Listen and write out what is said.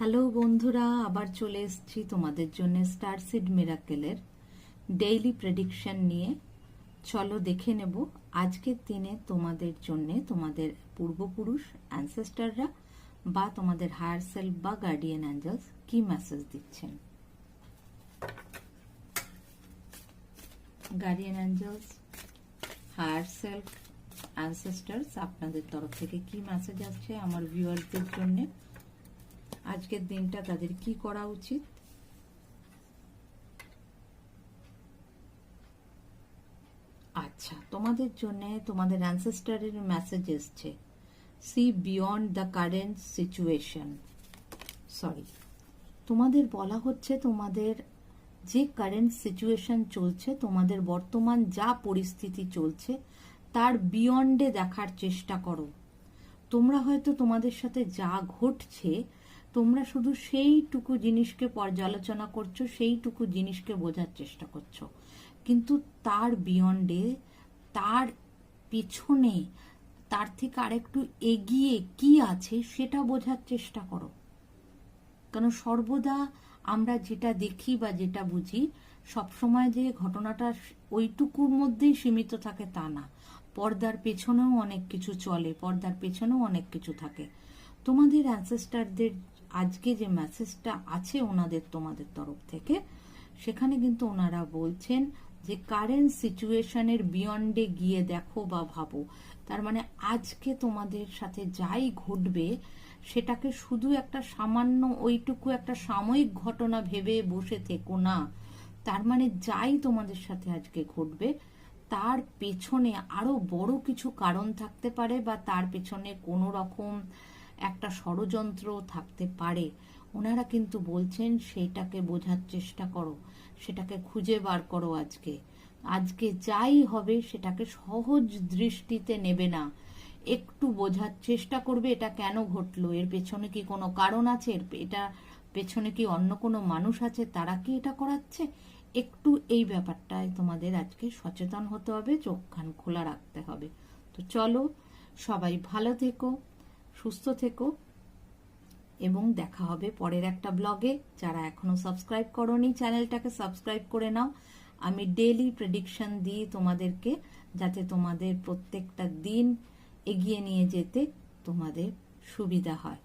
Hello বন্ধুরা, আবার চলে এসেছি তোমাদের জন্য স্টারসিড মিরাকেলের ডেইলি প্রেডিকশন নিয়ে। চলো দেখে নেব আজকের দিনে তোমাদের জন্য তোমাদের পূর্বপুরুষ অ্যানসেস্টাররা বা তোমাদের হায়ার সেলফ বা গার্ডিয়ান অ্যাঞ্জেলস কি মেসেজ দিচ্ছেন। Guardian angels, higher self, ancestors আপনাদের তরফ থেকে কি মেসেজ আসছে আমার ভিউয়ারদের জন্য। আজকের দিনটা তাদের কি করা উচিত। আচ্ছা, তোমাদের জন্য তোমাদের অ্যানসেস্টরের মেসেজ এসছে, see beyond the current situation. Sorry, তোমাদের বলা হচ্ছে তোমাদের যে কারেন্ট সিচুয়েশন চলছে, তোমাদের বর্তমান যা পরিস্থিতি চলছে তার বিয়ন্ডে দেখার চেষ্টা করো। তোমরা হয়তো তোমাদের সাথে যা ঘটছে তোমরা শুধু সেইটুকু জিনিসকে পর্যালোচনা করছো, সেইটুকু জিনিসকে বোঝার চেষ্টা করছো, কিন্তু তার বিয়ন্ডে, তার পিছনে, তার থেকে আরেকটু এগিয়ে কি আছে সেটা বোঝার চেষ্টা করো। কারণ সর্বদা আমরা যেটা দেখি বা যেটা বুঝি সবসময় যে ঘটনাটা ওইটুকুর মধ্যেই সীমিত থাকে তা না, পর্দার পেছনেও অনেক কিছু চলে, পর্দার পেছনেও অনেক কিছু থাকে। তোমাদের অ্যানসেস্টারদের আজকে যে মেসেজটা আছে ওনাদের তোমাদের তরফ থেকে, সেখানে কিন্তু ওনারা বলছেন যে কারেন্ট সিচুয়েশনের বিয়ন্ডে গিয়ে দেখো বা ভাবো। তার মানে আজকে তোমাদের সাথে যাই ঘটবে সেটাকে শুধু একটা সামান্য ওইটুকু একটা সাময়িক ঘটনা ভেবে বসে থেকো না। তার মানে যাই তোমাদের সাথে আজকে ঘটবে তার পেছনে আরো বড় কিছু কারণ থাকতে পারে, বা তার পেছনে কোনো রকম একটা ষড়যন্ত্র থাকতে পারে। ওনারা কিন্তু বলছেন সেইটাকে বোঝার চেষ্টা করো, সেটাকে খুঁজে বার করো। আজকে যাই হবে সেটাকে সহজ দৃষ্টিতে নেবে না, একটু বোঝার চেষ্টা করবে এটা কেন ঘটলো, এর পেছনে কি কোনো কারণ আছে, এটা পেছনে কি অন্য কোনো মানুষ আছে, তারা কি এটা করাচ্ছে। একটু এই ব্যাপারটায় তোমাদের আজকে সচেতন হতে হবে, চোখ কান খোলা রাখতে হবে। তো চলো, সবাই ভালো থেকো, সুস্থ থেকো, এবং দেখা হবে পরের একটা ব্লগে। যারা এখনো সাবস্ক্রাইব করোনি চ্যানেলটাকে সাবস্ক্রাইব করে নাও। আমি ডেইলি প্রেডিকশন দিই তোমাদেরকে, যাতে তোমাদের প্রত্যেকটা দিন এগিয়ে নিয়ে যেতে তোমাদের সুবিধা হয়।